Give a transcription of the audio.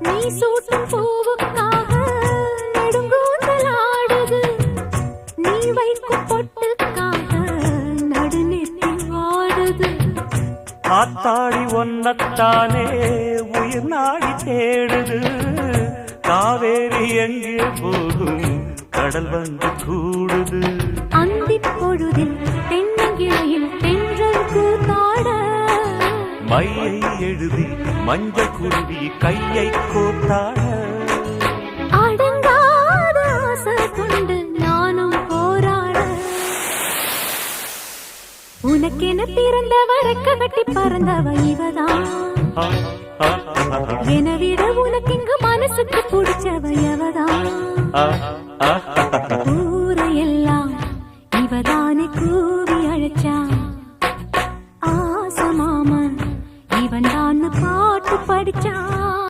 நீ சூட்டும் பூவுக்காக நெடுங்கூந்தலாடுது, நீ வைக்கும் பொட்டுக்காக நடுநெத்தி வாடுது. ஆத்தாடி ஒன்னத்தானே உயிர் நாடி தேடுது, காவேரி எங்கே போகும் கடல் வந்து கூடுது. அந்திப் பொழுதில் தென்னங்கிளையில் தென்றல் கூத்தாட, மையை எழுதி மஞ்சள் குருவி கையை கோத்தாட. அடங்காத ஆசை கொண்டு நானும் போராட, உனக்கென பிறந்தவ ரெக்க கட்டி பறந்தவ இவதான். என விட உனக்கு இங்கு மனசுக்கு பிடிச்சவ எவதான்.